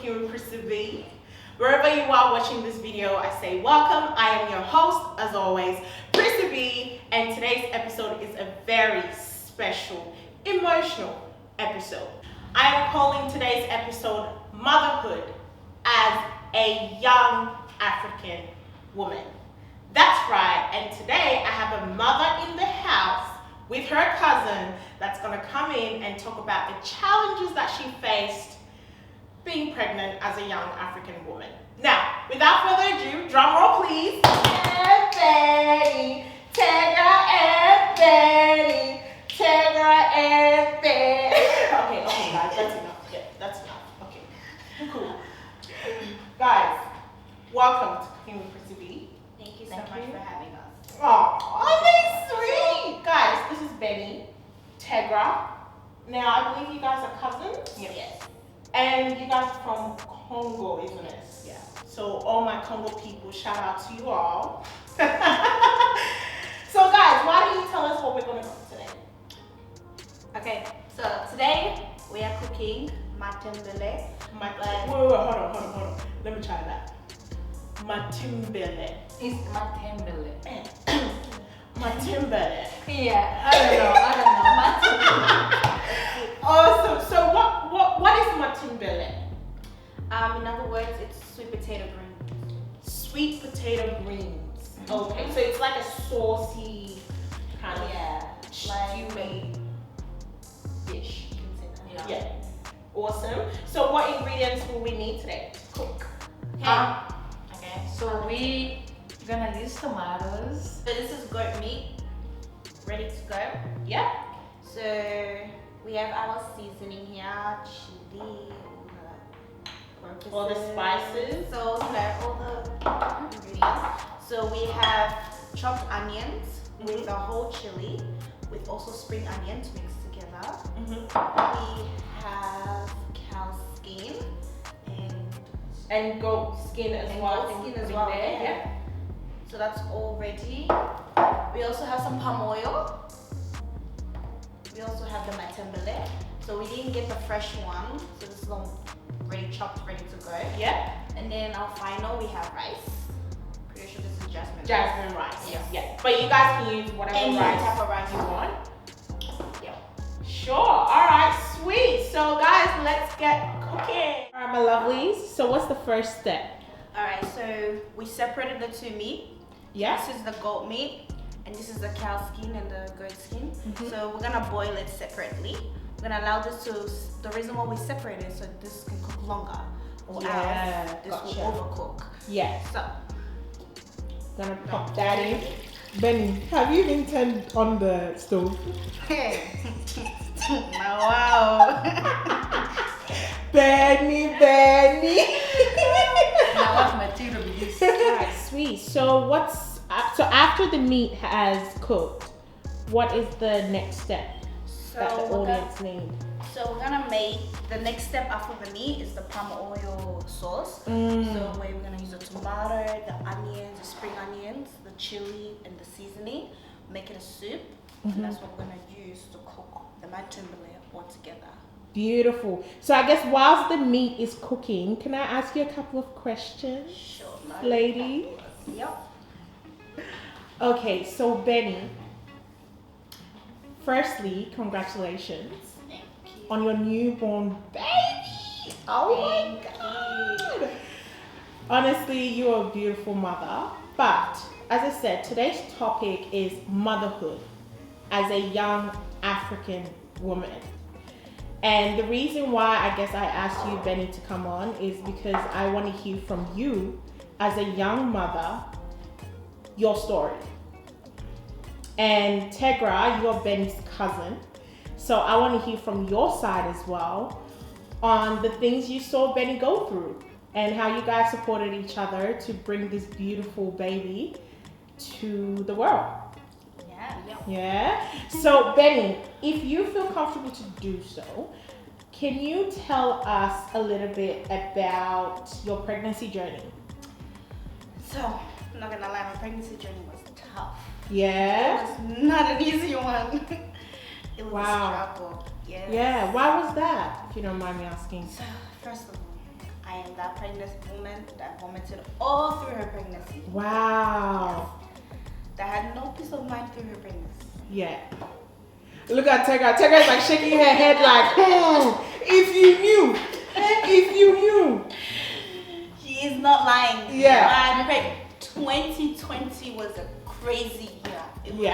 Cooking with Chrissy B. Wherever you are watching this video, I say welcome. I am your host, as always, Chrissy B, and today's episode is a very special, emotional episode. I am calling today's episode Motherhood as a young African woman. That's right, and today I have a mother in the house with her cousin that's gonna come in and talk about the challenges that she faced being pregnant as a young African woman. Now, without further ado, drum roll please. And Betty, Tegra and Betty, Tegra and Betty. Okay guys, that's enough. Yeah, that's enough. Okay, cool. Guys, welcome to Cooking with Chrissy B. Thank you so much for having us. Oh, that's sweet. Guys, this is Benny, Tegra. Now, I believe you guys are cousins. Yes. And you guys are from Congo, isn't it? Yeah. So all my Congo people, shout out to you all. So guys, why don't you tell us what we're gonna cook today? Okay, so today we are cooking matembele. Wait, hold on. Let me try that. Matembele. It's matembele. Matembele. Yeah, I don't know. Awesome. So what is matembele? In other words, it's sweet potato greens. Sweet potato greens. Okay, so it's like a saucy kind of stewy dish. You can say that. Yeah. Awesome. So what ingredients will we need today to cook? Okay. So we're gonna use tomatoes. So this is goat meat, ready to go. Yeah. So we have our seasoning here, chilli, All the spices. So all the ingredients. So we have chopped onions with the whole chili, with also spring onions mixed together. We have cow skin And goat skin as well. goat skin as well. There. Yeah. So that's all ready. We also have some palm oil. We also have the matembele. So we didn't get the fresh one, so this is all ready chopped, ready to go. Yeah. And then our final, we have rice. Pretty sure this is jasmine. Jasmine rice. Yes. Yeah. But you guys can use whatever Any rice type of rice you want. Yeah. Sure. All right. Sweet. So guys, let's get cooking. All right, my lovelies. So what's the first step? All right. So we separated the two meat. Yeah. This is the goat meat, and this is the cow skin and the goat skin. So we're gonna boil it separately. We're gonna allow this to. The reason why we separate it so this can cook longer, or else this will overcook. Yeah. So Gonna pop that in. Benny, have you even turned on the stove? wow. Benny. Now what material is this? Alright, sweet. So so after the meat has cooked, what is the next step that the audience need? So we're gonna make the next step after the meat is the palm oil sauce. So we're gonna use the tomato, the onions, the spring onions, the chili, and the seasoning. Make it a soup, and that's what we're gonna use to cook the matembele all together. Beautiful. So I guess whilst the meat is cooking, can I ask you a couple of questions? Sure. Ladies? Yep. Okay, so Benny, firstly, congratulations Thank you. on your newborn baby. Oh my God. Honestly, you're a beautiful mother. But as I said, today's topic is motherhood as a young African woman. And the reason why I guess I asked you, Benny, to come on is because I want to hear from you as a young mother, your story. And Tegra, you're Benny's cousin. So I want to hear from your side as well on the things you saw Benny go through and how you guys supported each other to bring this beautiful baby to the world. Yeah. So Benny, if you feel comfortable to do so, can you tell us a little bit about your pregnancy journey? So I'm not gonna lie, my pregnancy journey was tough. Yeah. It was not an easy one. It was a Wow. struggle. Yes. Yeah. Why was that, if you don't mind me asking? So first of all, I am that pregnant woman that vomited all through her pregnancy. Wow. That had no peace of mind through her pregnancy. Yeah. Look at Tegra. Tegra is like shaking her head like, if you knew. If you knew. She is not lying. Yeah. 2020 was a crazy year. It was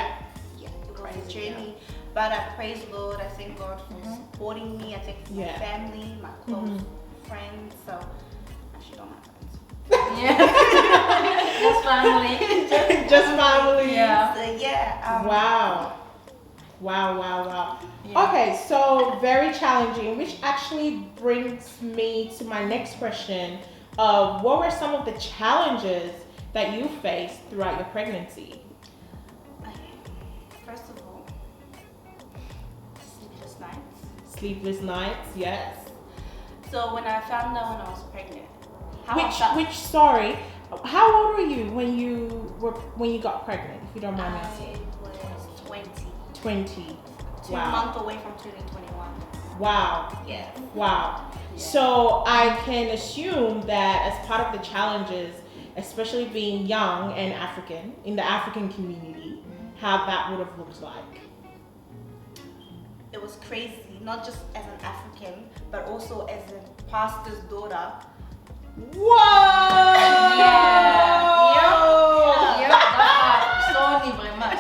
a journey. But I praise Lord. I thank God for supporting me. I thank my family, my close friends. So actually don't have friends. Yeah. Just family. Just family. Yeah. So yeah. Wow. Yeah. Okay, so very challenging, which actually brings me to my next question. What were some of the challenges that you faced throughout your pregnancy? First of all, Sleepless nights, yes. So when I found out when I was pregnant, sorry, how old were you when you got pregnant, if you don't mind me asking? I was 20. 20. 2 months away from turning 21. Wow. Yeah. Wow. Yeah. So I can assume that as part of the challenges, especially being young and African, in the African community, how that would have looked like. It was crazy, not just as an African, but also as a pastor's daughter. Whoa!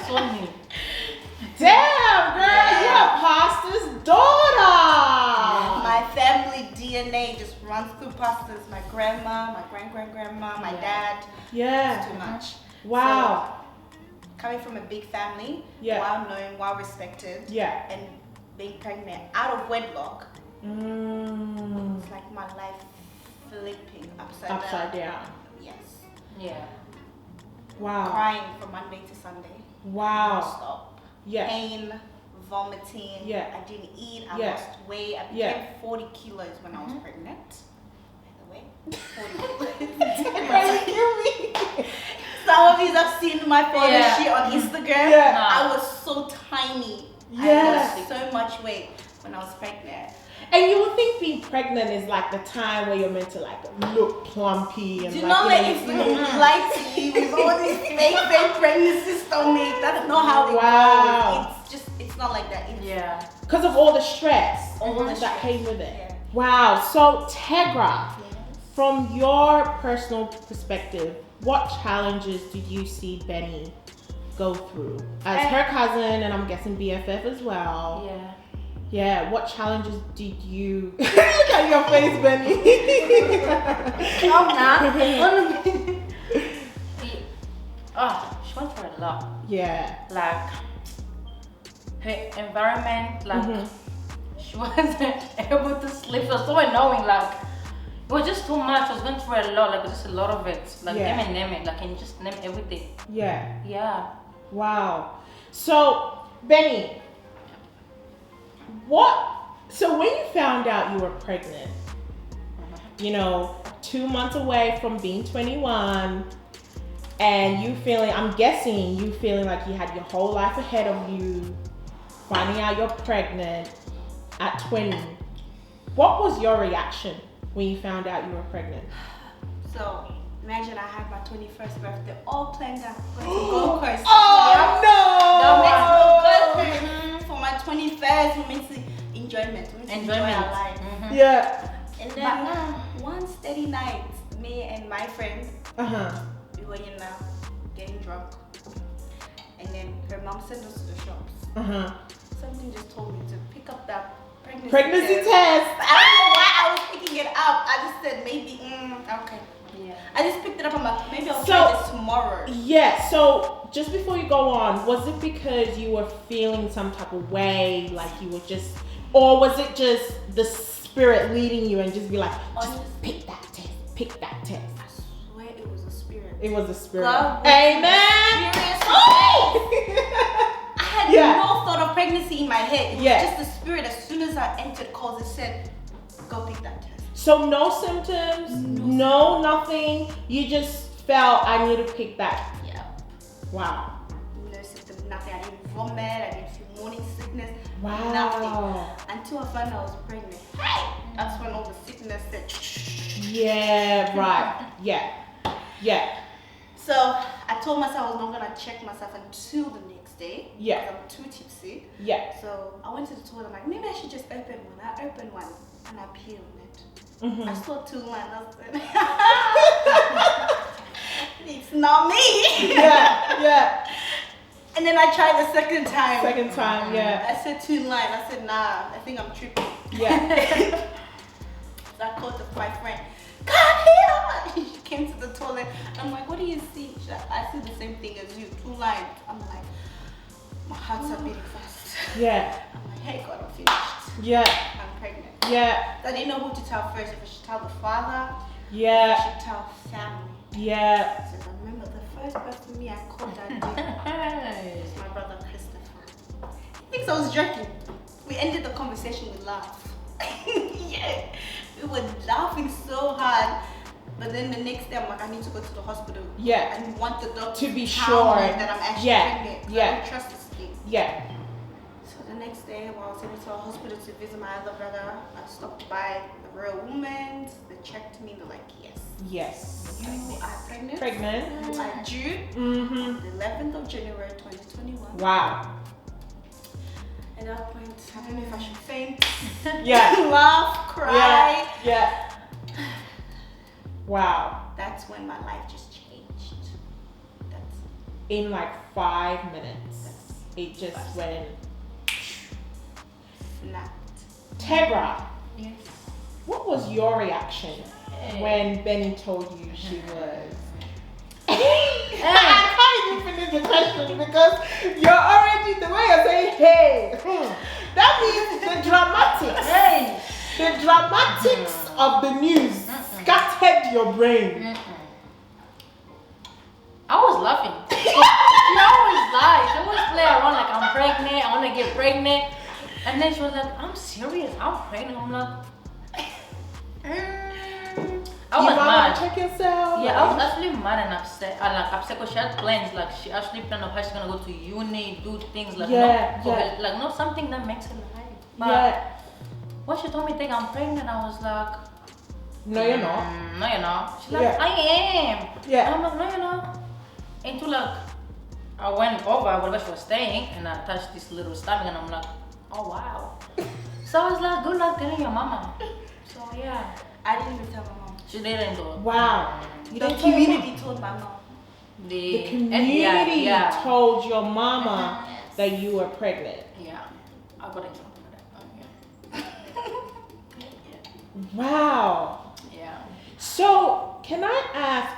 Sony. Damn, girl, you're a pastor's daughter. My family DNA just runs through pastors. My grandma, my grand-grandma, my dad. Yeah. It's too much. Wow. So, coming from a big family, Yeah. well known, well respected, Yeah. and being pregnant out of wedlock, it's like my life flipping upside down. Yes. Yeah. Wow. Crying from Monday to Sunday. Wow. Non-stop. Yeah. Pain, vomiting. Yeah. I didn't eat. I Yeah. lost weight. I became 40 kilos when I was pregnant. By the way, 40 kilos. Some of you have seen my photo sheet on Instagram. Yeah. I was so tiny. I Yes. lost so much weight when I was pregnant. And you would think being pregnant is like the time where you're meant to like look plumpy and Do you like, know that it's lie to you with all these fake pregnancy stomach? That's not how it goes. It's not like that. Because of all the stress that stress. came with it. Yeah. Wow. So Tegra, from your personal perspective, what challenges did you see Benny go through as her cousin, and I'm guessing BFF as well? Yeah, what challenges did you look at your face, Benny? She went through a lot. Yeah. Like her environment, like she wasn't able to sleep. It was so annoying, like it was just too much. I was going through a lot, like just a lot of it. Like name it, like, and just name everything. Yeah. Wow. So Benny, so when you found out you were pregnant, 2 months away from being 21, and I'm guessing you feeling like you had your whole life ahead of you, finding out you're pregnant at 20, what was your reaction when you found out you were pregnant? So imagine I had my 21st birthday all planned out. Going to Gold Coast. For my 21st, we meant to enjoyment. We meant to enjoy our life. Yeah. And then one steady night, me and my friend, we were getting drunk. And then her mom sent us to the shops. Something just told me to pick up that pregnancy test. I don't know why I was picking it up. I just said maybe, okay. Yeah. I just picked it up. I'm like, maybe I'll try this tomorrow. Yeah, so just before you go on, was it because you were feeling some type of way, like you were just, or was it just the spirit leading you and just be like, just pick that test. I swear it was a spirit. It was a spirit. Amen. I had no thought of pregnancy in my head. It was just the spirit. As soon as I entered calls, it said, go pick that test. So no symptoms, no nothing. You just felt I need to pick that. Yeah. Wow. No symptoms, nothing. I didn't vomit. I didn't feel morning sickness. Wow. Nothing. Until I found out I was pregnant. Hey! That's when all the sickness said. Yeah, right. Yeah. So I told myself I was not gonna check myself until the next day. Yeah. Because I'm too tipsy. Yeah. So I went to the toilet. I'm like, maybe I should just open one. I opened one and I peed on it. Mm-hmm. I saw 2 lines. I said, it's not me. Yeah. And then I tried the second time. Second time, yeah. I said 2 lines. I said, nah, I think I'm tripping. Yeah. So I called my friend. Come here! She came to the toilet. I'm like, what do you see? She's like, I see the same thing as you, 2 lines. I'm like, my heart's are beating fast. Yeah. I'm like, hey God, I'm finished. Yeah. I'm pregnant. Yeah. So I didn't know who to tell first, if I should tell the father, Yeah. if I should tell family. Yeah. So I remember the first person I called that day was my brother Christopher. He thinks I was joking. We ended the conversation with laugh. Yeah. We were laughing so hard. But then the next day I'm like, I need to go to the hospital. Yeah. I want the doctor To be tell sure. me that I'm actually pregnant. Yeah. I don't trust this thing. Yeah. So the next day, while I was heading to the hospital to visit my other brother, I stopped by the real woman. They checked me. They're like, Yes. you are pregnant. Pregnant. You are due Mm-hmm. the 11th of January 2021. Wow. At that point, I don't know if I should faint, Yeah. laugh, cry. Yeah. Wow. That's when my life just changed. That's In like 5 minutes, it just went. snapped. Tegra, Yes. what was your reaction when Benny told you she was? I can't even finish the question because you're already, the way you're saying, hey, that means the dramatics. Hey. The dramatics of the news scattered your brain. I was laughing. She always lies. She always play around like I'm pregnant. I want to get pregnant. And then she was like, I'm serious. I'm pregnant. I'm like, I was mad. Check yourself. Yeah, I was actually mad and upset. Like upset because she had plans. Like she actually planned on how she's gonna go to uni, do things like like not something that makes her lie. But when she told me think I'm pregnant, I was like, no, you're not. No, you're not. She's like, I am. Yeah. And I'm like, no, you're not. Until like I went over where she was staying and I touched this little stomach and I'm like, oh wow. So I was like, good luck telling your mama. So yeah. I didn't even tell my mom. She didn't do it. Wow. You The didn't tell your mom? community told my mom. The community told your mama that you were pregnant. Yeah. I got in trouble for that. Wow. Yeah. So can I ask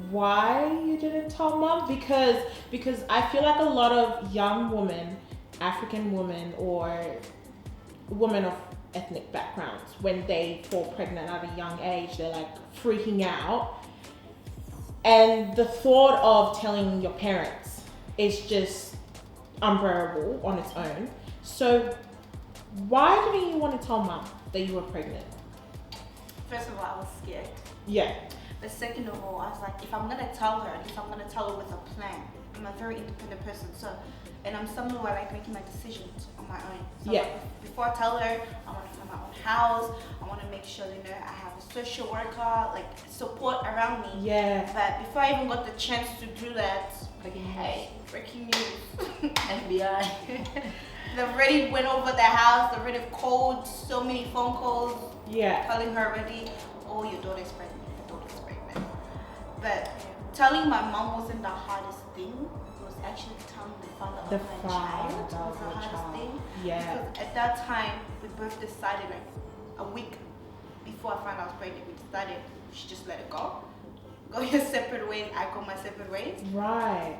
why you didn't tell mom? Because I feel like a lot of young women, African women or women of ethnic backgrounds, when they fall pregnant at a young age, they're like freaking out. And the thought of telling your parents is just unbearable on its own. So why didn't you want to tell mom that you were pregnant? First of all, I was scared. Yeah. But second of all, I was like, if I'm gonna tell her, at least I'm gonna tell her with a plan. I'm a very independent person, so, and I'm someone who I like making my decisions on my own. So like, before I tell her, I want to find my own house. I want to make sure, you know, I have a social worker, like support around me. Yeah. But before I even got the chance to do that, hey, breaking news. FBI. They've already went over the house. They've already called so many phone calls. Yeah. Telling her already, oh, your daughter's pregnant. Your daughter's pregnant. But telling my mom wasn't the hardest thing. It was actually telling the father of my child was the hardest thing. Yeah. Because at that time, we both decided, like a week before I found out I was pregnant, we decided we should just let it go. Go your separate ways. I go my separate ways. Right.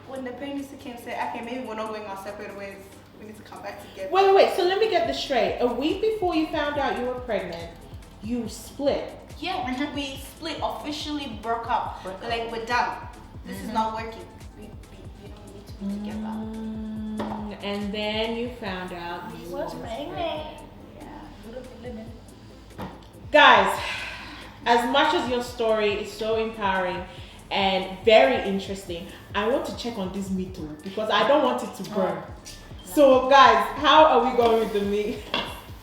When the pregnancy came, said, okay, maybe we're not going our separate ways. We need to come back together. Wait. So let me get this straight. A week before you found out you were pregnant, you split. Yeah, we split, officially broke up. Like, we're done. This is not working. We don't need to be together. And then you found out you was pregnant. Yeah. Guys, as much as your story is so empowering and very interesting, I want to check on this meat too because I don't want it to burn. So guys, how are we going with the meat?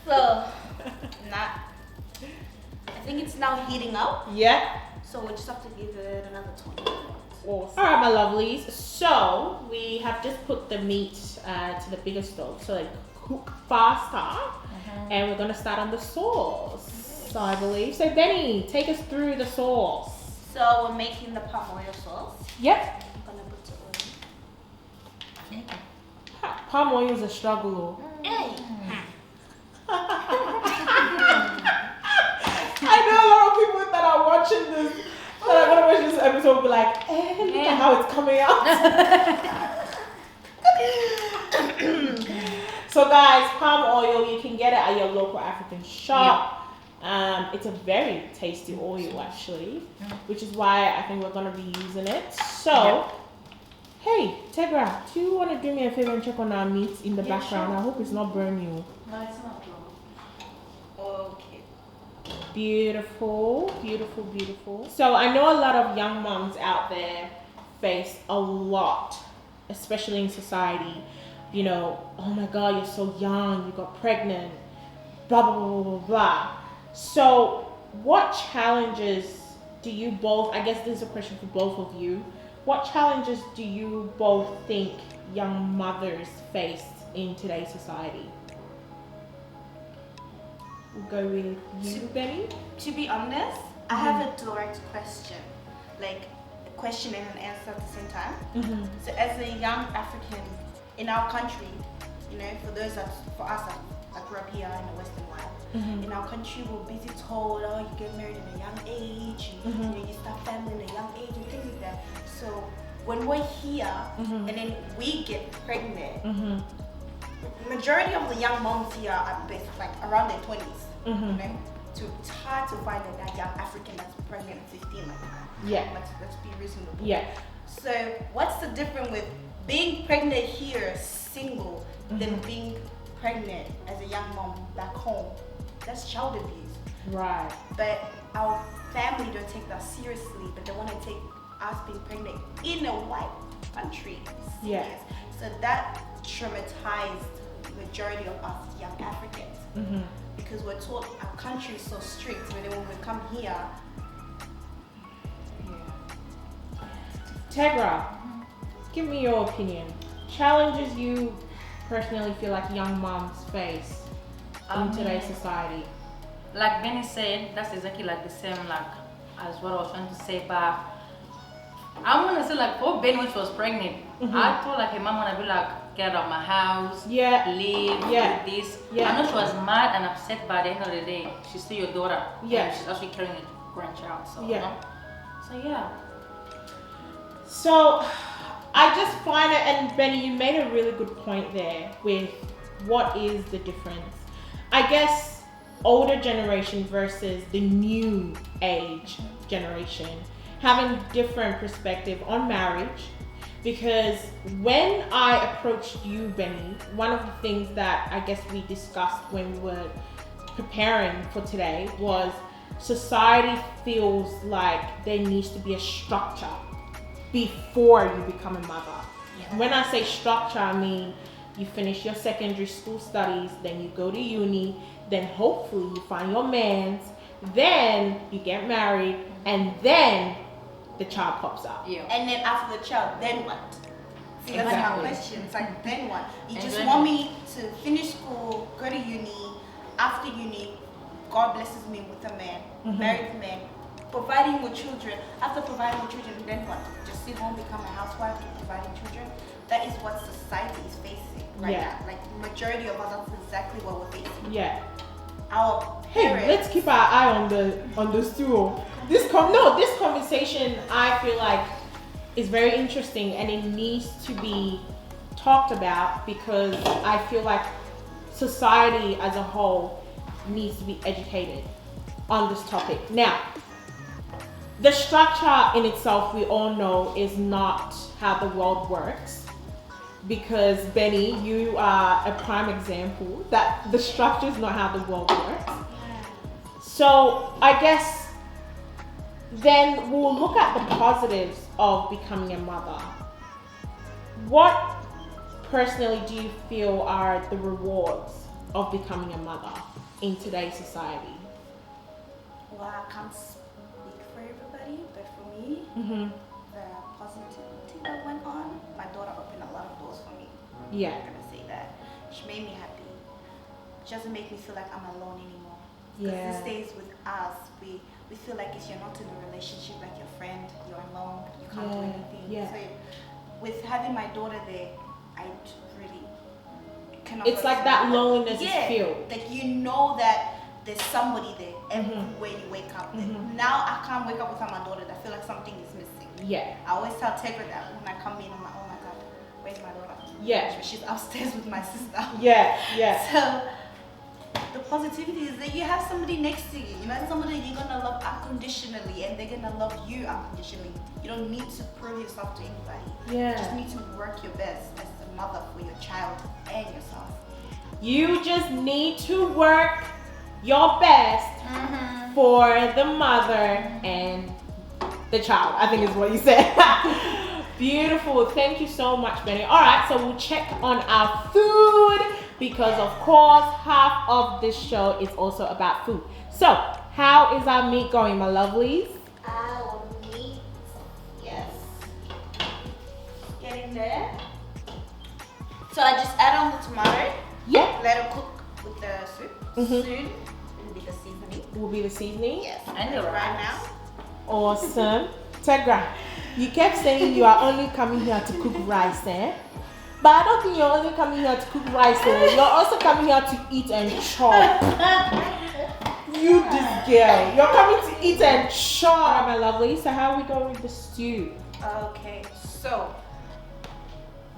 So, I think it's now heating up. Yeah. So we just have to give it another 20 minutes. Awesome. All right, my lovelies. So we have just put the meat to the bigger stove so it cook faster. And we're gonna start on the sauce. So I believe. So Benny, take us through the sauce. So we're making the palm oil sauce. Yep. I'm gonna put the oil. Palm oil is a struggle. Hey. I know a lot of people that are watching this, that are gonna watch this episode, will be like, look at how it's coming out. So guys, palm oil, you can get it at your local African shop. It's a very tasty oil actually, which is why I think we're gonna be using it. So, hey, Tegra, do you want to do me a favor and check on our meat in the background? Sure. I hope it's not burn you. No, it's not. Okay. Beautiful, beautiful, beautiful. So I know a lot of young moms out there face a lot, especially in society. You know, oh my God, you're so young, you got pregnant, blah, blah, blah, blah, blah. So what challenges do you both, I guess this is a question for both of you, what challenges do you both think young mothers face in today's society? We'll go with you, Benny. To be honest, I have a direct question. Like a question and an answer at the same time. So as a young African in our country, you know, for us that grew up here in the Western world, in our country we're busy told, oh, you get married at a young age, you know, you start family at a young age and things like that. So when we're here and then we get pregnant, majority of the young moms here are like around their 20s, you know? So it's hard to find that young African that's pregnant at 15 like that. Yeah. Let's be reasonable. Yeah. So what's the difference with being pregnant here single than being pregnant as a young mom back home? That's child abuse. Right. But our family don't take that seriously, but they want to take us being pregnant in a white country serious. Yeah. So that traumatized majority of us young Africans. Because we're taught our country is so strict, but then when we come here, Tegra, give me your opinion. Challenges you personally feel like young moms face in today's society? Like Benny said, that's exactly like the same like as what I was trying to say, but I'm gonna say like for Benny when she was pregnant, I thought like her mom gonna be like, get out of my house, leave, do this. I know she was mad and upset, but at the end of the day, she's still your daughter. And she's actually carrying a grandchild. So, you know? So yeah. So I just find it, and Benny, you made a really good point there with what is the difference. I guess older generation versus the new age generation having different perspective on marriage. Because when I approached you, Benny, one of the things that I guess we discussed when we were preparing for today was society feels like there needs to be a structure before you become a mother. When I say structure, I mean you finish your secondary school studies, then you go to uni, then hopefully you find your man, then you get married, and then the child pops up. And then after the child, then what? See, that's my question. It's like, then what? You just then want me to finish school, go to uni, after uni, God blesses me with a man, married man, providing with children. After providing with children, then what? Just sit home, become a housewife, keep providing children? That is what society is facing right now. Like, majority of us, that's exactly what we're facing. Our parents. Hey, let's keep our eye on the stool. This conversation I feel like is very interesting and it needs to be talked about because I feel like society as a whole needs to be educated on this topic. Now, the structure in itself we all know is not how the world works. Because Benny, you are a prime example that the structure is not how the world works. So I guess then we'll look at the positives of becoming a mother. What personally do you feel are the rewards of becoming a mother in today's society? Well, I can't speak for everybody, but for me, the positivity that went on, my daughter opened a lot of doors for me. Yeah. I'm gonna say that. She made me happy. She doesn't make me feel like I'm alone anymore. Because these days with us, we feel like if you're not in a relationship, like your friend, you're alone, you can't do anything. Yeah. So with having my daughter there, I really cannot. It's like that loneliness is yeah, filled. like you know that there's somebody there everywhere you wake up. Now I can't wake up without my daughter. I feel like something is missing. Yeah. I always tell Tegra that when I come in, I'm like, oh my god, where's my daughter? Yeah. She's upstairs with my sister. Yeah. Yeah. So the positivity is that you have somebody next to you. You know, somebody you're gonna love unconditionally, and they're gonna love you unconditionally. You don't need to prove yourself to anybody. Yeah. You just need to work your best as a mother for your child and yourself. You just need to work your best for the mother and the child, I think is what you said. Beautiful. Thank you so much, Benny. All right, so we'll check on our food because, of course, half of this show is also about food. So, how is our meat going, my lovelies? Our meat, yes. Getting there. So I just add on the tomato. Yeah. Let it cook with the soup. Soon will be the seasoning. Will be the seasoning. Yes. And the right rice. now. Awesome. Tegra, you kept saying you are only coming here to cook rice, eh? But I don't think you're only coming here to cook rice, eh? You're also coming here to eat and chop. You this girl. You're coming to eat and chop. All right, my lovely. So how are we going with the stew? Okay, so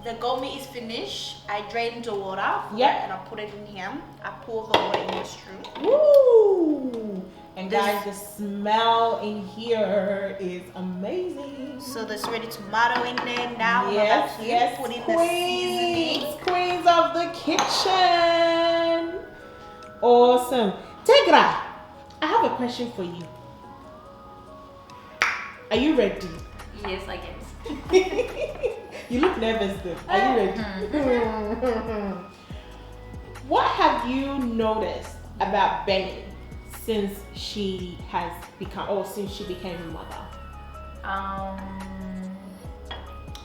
the goat meat is finished. I drained the water. Yeah. And I put it in here. I pour the water in the stream. Woo! And guys, the smell in here is amazing. So there's already tomato in there. Now Yes, we're yes, put in the seasoning. queens of the kitchen. Awesome. Tegra, I have a question for you. Are you ready? Yes, I guess. You look nervous though. Are you ready? What have you noticed about Benny since she became a mother?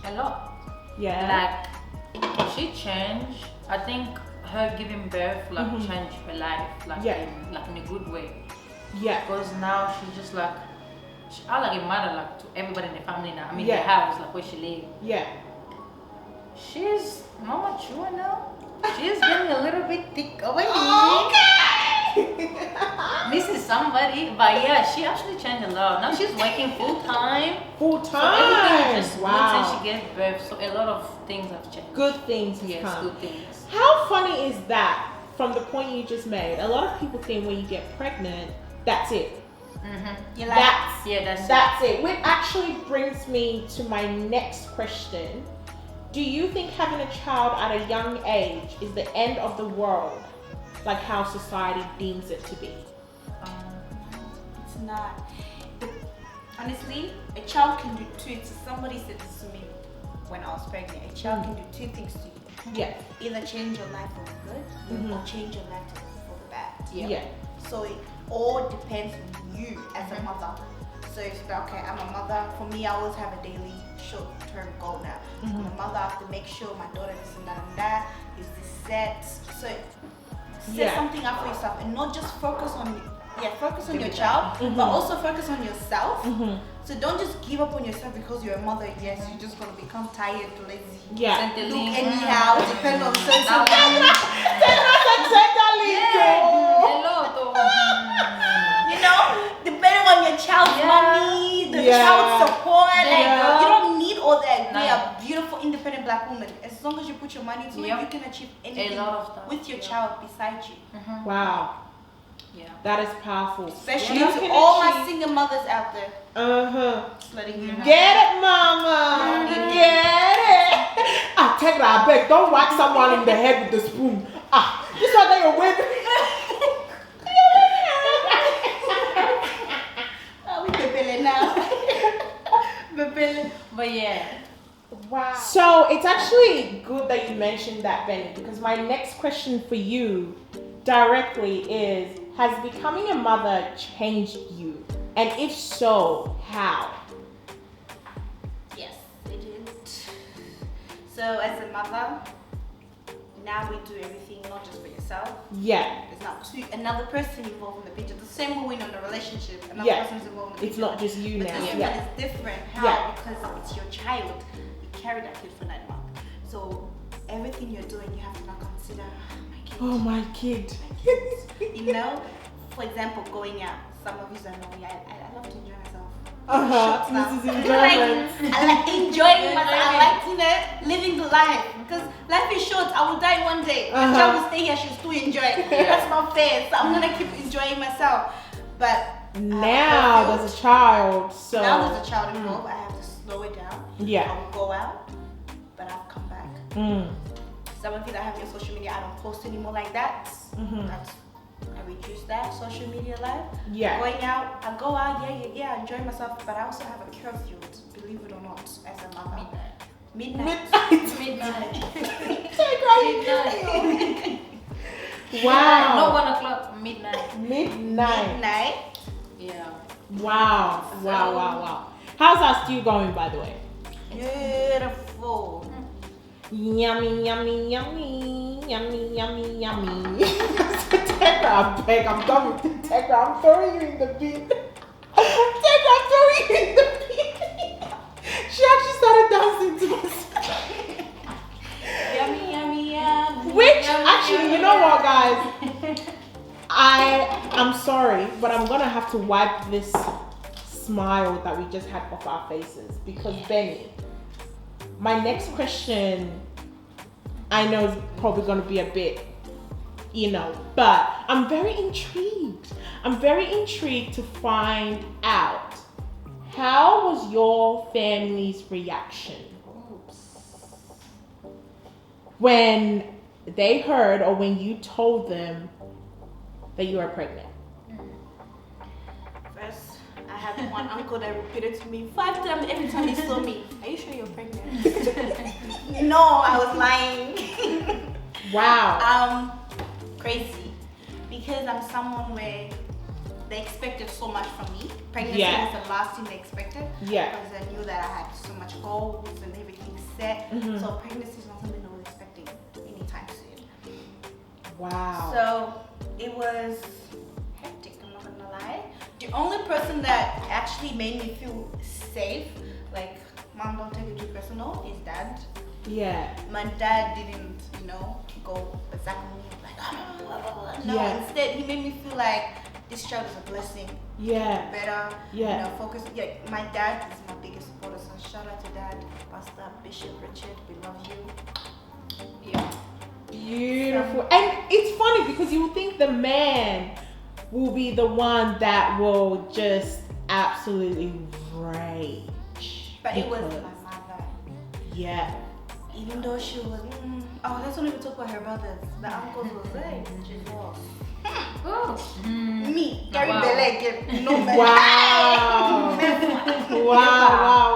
A lot. Yeah. Like she changed. I think her giving birth changed her life, in a good way. Yeah. Because now she's just like I like a mother like to everybody in the family now. I mean Yeah. the house, like where she lives. Yeah. She's more mature now. She's getting a little bit thick over here. This is somebody, but yeah, she actually changed a lot. Now she's working full time. Full So time. everything is just Wow. good since she gave birth. So a lot of things have changed. Good things have Yes, come. good things. How funny is that from the point you just made? A lot of people think when you get pregnant, that's it. You like That's it. Which actually brings me to my next question. Do you think having a child at a young age is the end of the world, like how society deems it to be? It's not. Honestly, a child can do two. Somebody said this to me when I was pregnant. A child can do two things to you. Yeah. Either change your life for the good or change your life for the bad. Yeah. So it all depends on you as a mother. So if okay, I'm a mother. For me, I always have a daily short-term goal now. I'm a mother. I have to make sure my daughter this and that is this set. So set something up for yourself and not just focus on your child, but also focus on yourself. So don't just give up on yourself because you're a mother. Yes, you're just gonna become tired, lazy. Yeah. Look anyhow, depend on social You know, depending on your child's money, the child's support, you don't need all that. We are beautiful, independent black women. As long as you put your money to it, you can achieve anything with your child beside you. Wow. Yeah. That is powerful. Especially to all my single mothers out there. Just letting you know. Get it, mama. Get it. Tegra, I beg, don't whack someone in the head with the spoon. This one that you're waving. We Matembele now. Matembele. But yeah. Wow. So it's actually good that you mentioned that, Benny, because my next question for you directly is, has becoming a mother changed you? And if so, how? Yes, it did. So as a mother, now we do everything not just for yourself. Yeah. There's not another person involved in the picture. The same way in a relationship, another person's involved in the It's picture. not just you But now. this one is different. How? Because it's your child. You carry that kid for 9 months. So everything you're doing, you have to now consider my kid. Oh, my kid. You know, for example, going out. Some of you don't know me. I love to enjoy myself. This is enjoyment. I like enjoying myself. I like, living the life. Because life is short. I will die one day. My child will stay here. She'll still enjoy it. That's not fair. So I'm going to keep enjoying myself. But now there's a child. So now there's a child involved. I have to slow it down. Yeah. I will go out, but I'll come back. Some of you that have your social media, I don't post anymore like that. I reduce that social media life. Yeah. Going out, I go out, I enjoy myself, but I also have a curfew, believe it or not, as a mother. Midnight. Wow. Not 1 o'clock, midnight. Midnight. Yeah. Wow. How's our stew going, by the way? Beautiful. Yummy. Tegra, I beg, I'm done with it. Tegra, I'm throwing you in the bin. Tegra, I'm throwing you in the bin. She actually started dancing to us. Yummy. Which, actually, you know what, guys? I'm sorry, but I'm gonna have to wipe this smile that we just had off our faces because Benny, my next question, I know is probably gonna be a bit, but I'm very intrigued. I'm very intrigued to find out, how was your family's reaction when they heard or when you told them that you were pregnant? First, I had one uncle that repeated to me 5 times every time he saw me, "Are you sure you're pregnant?" No, I was lying. Wow. Crazy. Because I'm someone where they expected so much from me. Pregnancy was the last thing they expected. Yeah. Because they knew that I had so much goals and everything set. So pregnancy is not something I was expecting anytime soon. Wow. So it was hectic, I'm not gonna lie. The only person that actually made me feel safe, like, "Mom, don't take it too personal," is Dad. Yeah. My dad didn't, go berserk on me, like, no, instead he made me feel like this child is a blessing. Yeah. Better, Yeah. focus. Yeah, my dad is my biggest supporter, so shout out to Dad, Pastor, Bishop, Richard, we love you. Yeah. Beautiful. And it's funny because you would think the man will be the one that will just absolutely rage. But it was my mother. Yeah. Even though she was, let's not even talk about her brothers. The uncles was like, me, carry belly again. No man. Wow.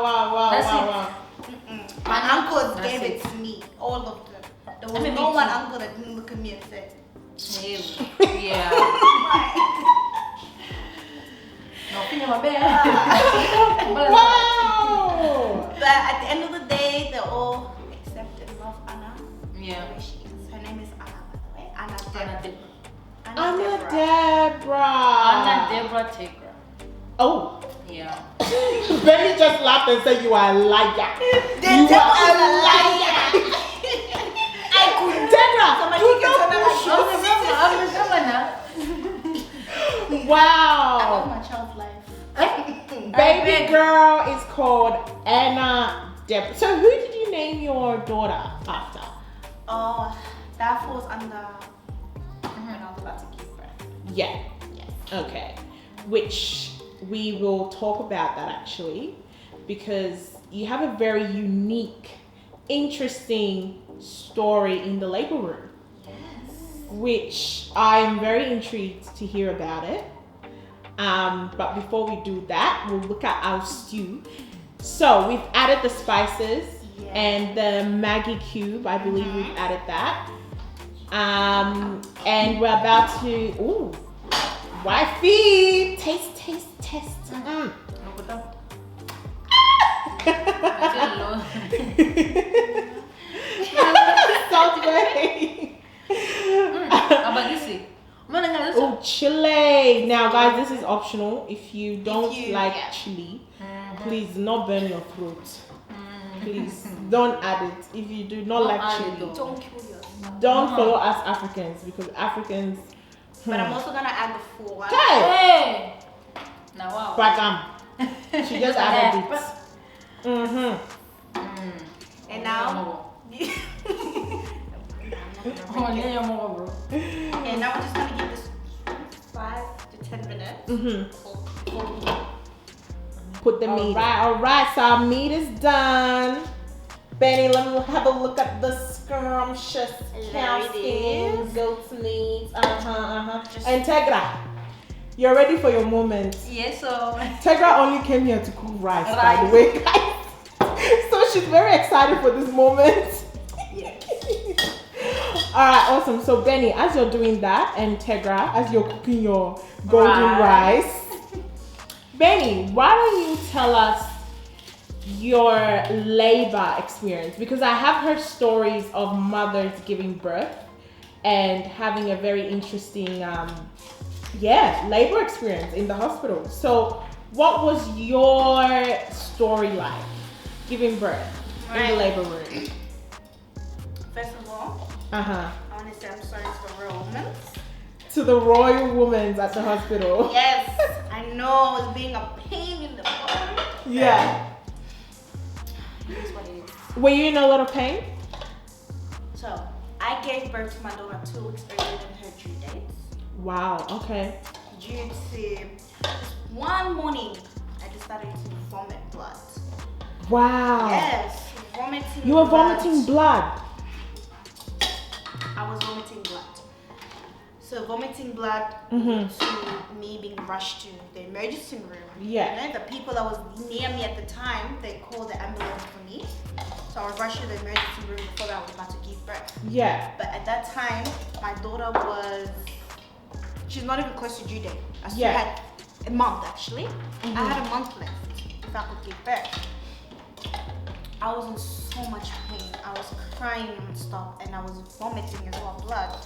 My uncles gave it to me, all of them. There was no one uncle that didn't look at me and say, Yeah. Nothing in my bed. Wow. But at the end of the day, they all accepted and love Anna. Yeah. The way she is. Her name is Anna, by the way. Anna Deborah Tegra. Oh. Yeah. Benny just laughed and said, "You are a liar. The You devil are is a liar." I could. Deborah, Somebody you can know tell who I wow. love my child's life. Baby girl is called Anna Deborah. So who did you name your daughter after? Oh, that falls under when I was about to give birth. Yeah. Yes. Okay. Which we will talk about that actually, because you have a very unique, interesting story in the labor room. Yes. Which I'm very intrigued to hear about it. But before we do that, we'll look at our stew. So we've added the spices and the Maggie cube. I believe we've added that. And we're about to. Ooh, Wifey, taste. Look at that. Salt way. Abagisi. Oh, chili. Now, guys, this is optional. If you don't like chili, please do not burn your throat. Please don't add it. If you do not like chili, Don't kill yourself. don't follow us Africans because Africans. But I'm also gonna add the full one. Hey! Now, wow. Bagam. She just added it. And now. And now we're just gonna give this 5 to 10 minutes. Put the meat. Alright, so our meat is done. Benny, let me have a look at the scrumptious cow skin, goat's meat. And Tegra, you're ready for your moment. Yes, so. Tegra only came here to cook rice, by the way, guys. So she's very excited for this moment. Yes. Alright, awesome. So Benny, as you're doing that, and Tegra, as you're cooking your golden rice, Benny, why don't you tell us your labor experience? Because I have heard stories of mothers giving birth and having a very interesting, labor experience in the hospital. So what was your story like giving birth in the labor room? First of all, I want to say I'm sorry to the royal women. To the royal women at the hospital. Yes, I know it's being a pain in the butt. Yeah. It is what it is. Were you in a lot of pain? So, I gave birth to my daughter 2 weeks earlier than her due date. Wow, okay. Due to one morning, I decided to vomit blood. Wow. Yes, vomiting. You were vomiting blood. I was vomiting blood. So vomiting blood to me being rushed to the emergency room. Yeah. You know, the people that was near me at the time, they called the ambulance for me. So I was rushed to the emergency room before I was about to give birth. Yeah. But at that time, my daughter she's not even close to due date. I still had a month actually. I had a month left if I could give birth. I was in so much pain. I was crying non-stop and I was vomiting as well, blood.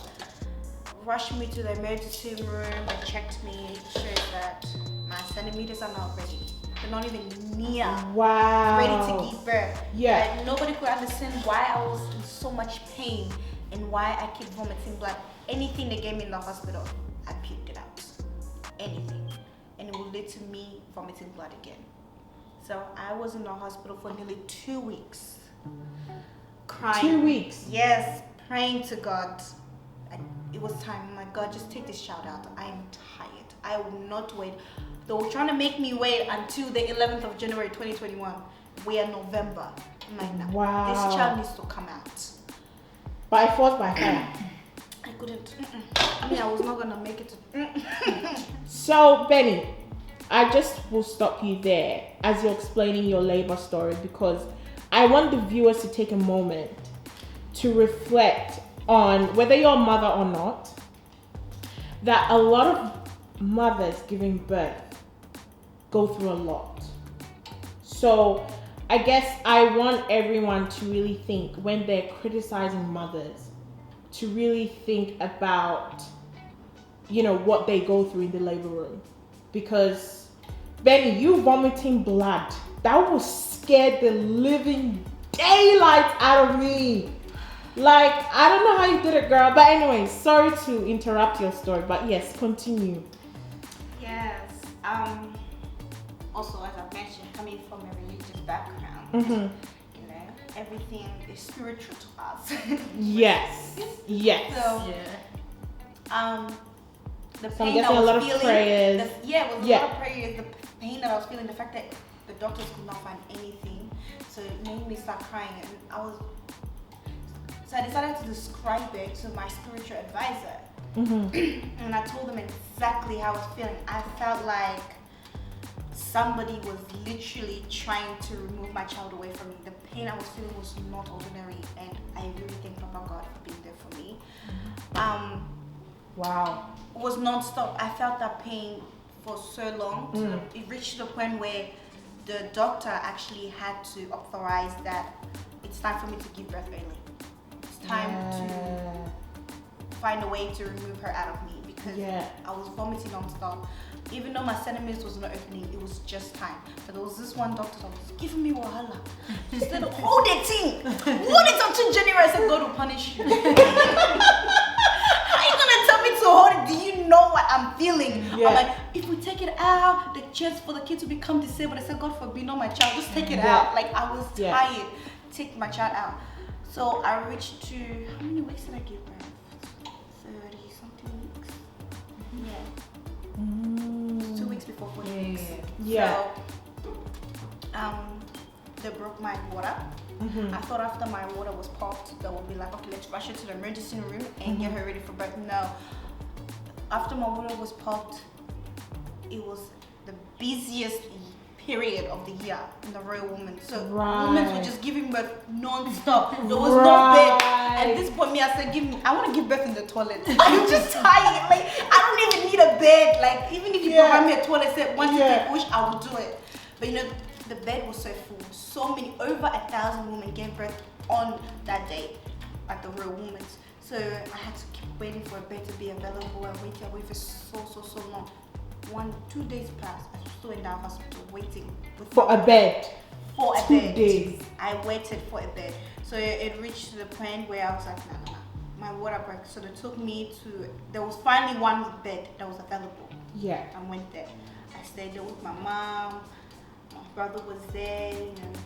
Rushed me to the emergency room, they checked me, showed that my centimeters are not ready. They're not even near ready to give birth. Yeah. But nobody could understand why I was in so much pain and why I keep vomiting blood. Anything they gave me in the hospital, I puked it out. Anything. And it would lead to me vomiting blood again. So I was in the hospital for nearly 2 weeks. Crying. 2 weeks? Yes, praying to God. It was time. I'm like, God, just take this child out. I am tired. I will not wait. They were trying to make me wait until the 11th of January 2021. We are November. I'm like, no, this child needs to come out. By force, by fire. I couldn't. I mean, I was not going to make it. So, Benny, I just will stop you there as you're explaining your labor story because I want the viewers to take a moment to reflect on whether you're a mother or not, that a lot of mothers giving birth go through a lot. So I guess I want everyone to really think when they're criticizing mothers to really think about, what they go through in the labor room. Because Benny, you vomiting blood, that will scare the living daylight out of me. Like, I don't know how you did it, girl. But anyway, sorry to interrupt your story. But yes, continue. Yes. Also, as I mentioned, coming from a religious background, everything is spiritual to us. Yes. Yes. So, the So pain I'm I guessing was a lot of feeling, prayers. it was a lot of prayers. The pain that I was feeling, the fact that the doctors could not find anything, so it made me start crying, and So I decided to describe it to my spiritual advisor. And I told them exactly how I was feeling. I felt like somebody was literally trying to remove my child away from me. The pain I was feeling was not ordinary, and I really thank Papa God for being there for me. Wow. It was non-stop. I felt that pain for so long. It reached the point where the doctor actually had to authorize that it's time for me to give birth early. It's time to find a way to remove her out of me because I was vomiting non-stop. Even though my centimeters was not opening, it was just time. But there was this one doctor that was giving me wahala. She said, hold it in. Hold it until January. I said, God will punish you. How are you going to tell me to hold it? Do you know what I'm feeling? I'm like, if we take it out, the chance for the kid to become disabled. I said, God forbid, not my child. Just take it out. Like, I was tired. Take my child out. So I reached to, how many weeks did I give birth? 30 something weeks. Yeah. 2 weeks before 40 weeks. Yeah. So, they broke my water. I thought after my water was popped, they would be like, okay, let's rush her to the emergency room and get her ready for birth. No. After my water was popped, it was the busiest period of the year in the Royal Women's. So women were just giving birth non-stop. There was no bed. And this point, I said, I want to give birth in the toilet. I'm just tired. Like, I don't even need a bed. Like, even if you provide me a toilet set, once you can push, I will do it. But you know, the bed was so full. So many, over 1,000 women gave birth on that day at the Royal Women's. So I had to keep waiting for a bed to be available. I waited for so long. 2 days passed. I was still in that hospital waiting for a bed. For a 2 bed. days. I waited for a bed. So it reached to the point where I was like, no. My water broke. So they took me to. There was finally one bed that was available. Yeah. I went there. I stayed there with my mom. My brother was there,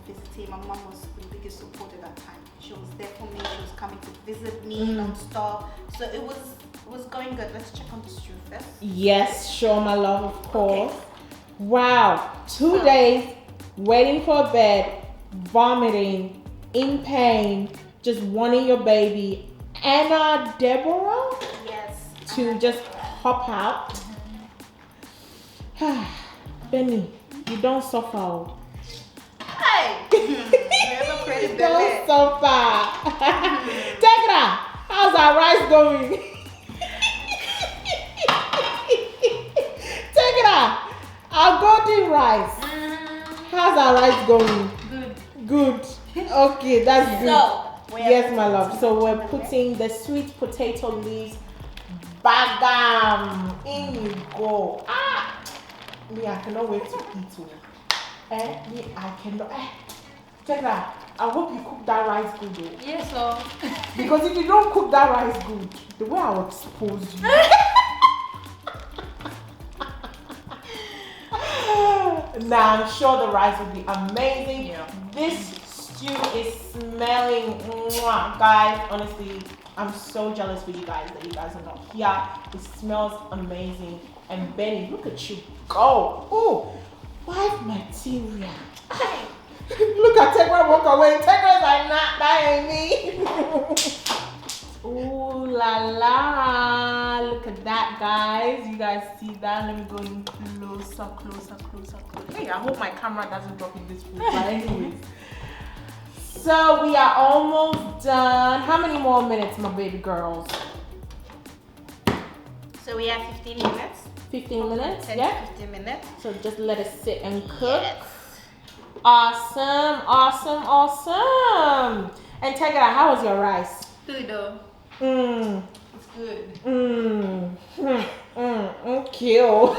visiting. My mom was the biggest support at that time. She was there for me. She was coming to visit me non-stop. So it was going good. Let's check on the stew first. Yes, sure, my love, of course. Okay. Wow, 2 days waiting for a bed, vomiting, in pain, just wanting your baby. Anna Deborah? Yes. To just hop out. Benny, you don't suffer. Hey! You don't suffer. Tegra, how's our rice going? Tegra, our golden rice. How's our rice going? Good. Okay, that's good. So, yes, my love. So we're putting the sweet potato leaves. Bagam. In you go. Me, I cannot wait to eat it. Me, I cannot. Tegra, I hope you cook that rice good though. Yes, so. Because if you don't cook that rice good, the way I will expose you. Now I'm sure the rice will be amazing. Yeah. This stew is smelling, guys. Honestly, I'm so jealous for you guys that you guys are not here. It smells amazing. And Benny, look at you go. Oh, wife material. Look at Tegra walk away. Tegra's like, nah, that ain't me. Ooh la la. Look at that, guys. You guys see that? Let me go in closer. Hey, I hope my camera doesn't drop in this food. But anyways. So we are almost done. How many more minutes, my baby girls? So we have 15 minutes. 15 minutes? 10 yeah? to 15 minutes. So just let it sit and cook. Yes. Awesome. And Tegra, how was your rice? Good though. It's good. Kill.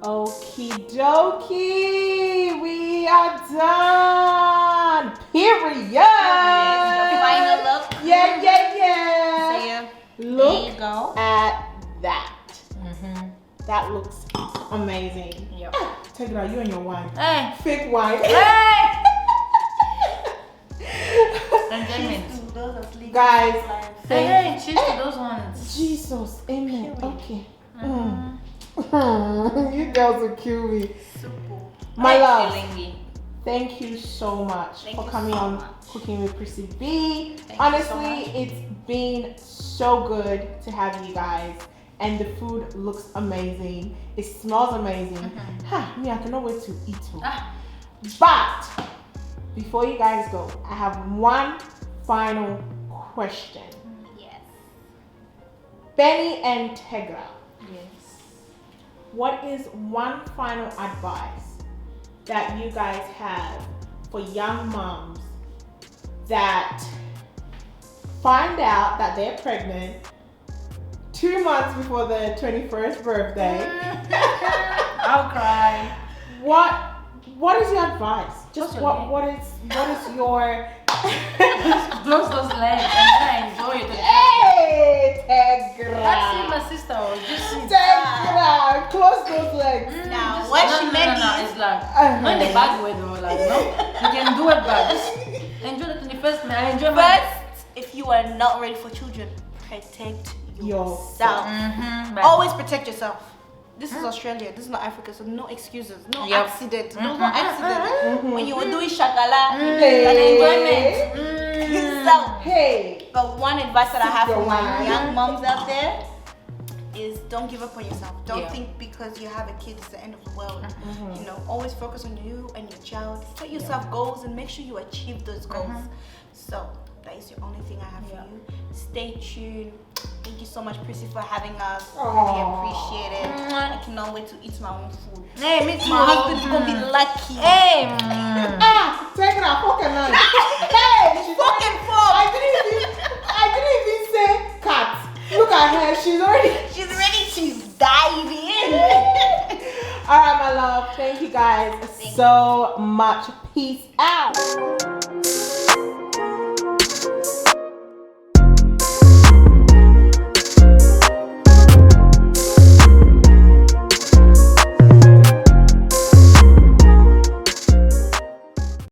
Okie dokie, we are done. Period. The final look. Yeah. Look there you go. at that. That looks amazing. Yep. Take it out, you and your wine. Hey. Fake wine. Hey. Enjoyment. Guys, hey, cheers to those ones. Jesus, amen. Okay. You girls will kill me. Super. My love, thank you so much for coming on Cooking with Prissy B. Honestly, it's been so good to have you guys. And the food looks amazing. It smells amazing. Me, I cannot wait to eat it. But before you guys go, I have one final question. Yes. Benny and Tegra, Yes. what is one final advice that you guys have for young moms that find out that they're pregnant 2 months before their 21st birthday? I'll cry. What is your advice? Just what is your Close those legs and enjoy it. Hey, Tegra. That's it, my sister. Just Tegra, close those legs. Now, just- what no, she no, meant no, no, is it's like not in a bad way though. Like no, you can do it, but just enjoy the 21st. Man, I enjoy my. first, if you are not ready for children, protect yourself. But- Always protect yourself. This is Australia. This is not Africa, so no excuses, no Yep. accident, no accident. When you were doing shakala, Hey. like enjoyment. So, Hey, but one advice that I have for my Your young moms out there is don't give up on yourself. Don't Yeah. think because you have a kid it's the end of the world. You know, always focus on you and your child. Set yourself goals and make sure you achieve those goals. So that is the only thing I have for you. Stay tuned. Thank you so much, Prissy, for having us. We appreciate it. I cannot wait to eat my own food. Hey, me too. My husband's gonna be lucky. Hey. Tegra, fucking nice. Hey, she's Fucking fuck. I didn't even say cat. Look at her, she's already. She's ready to dive in. All right, my love. Thank you guys so much. Peace out.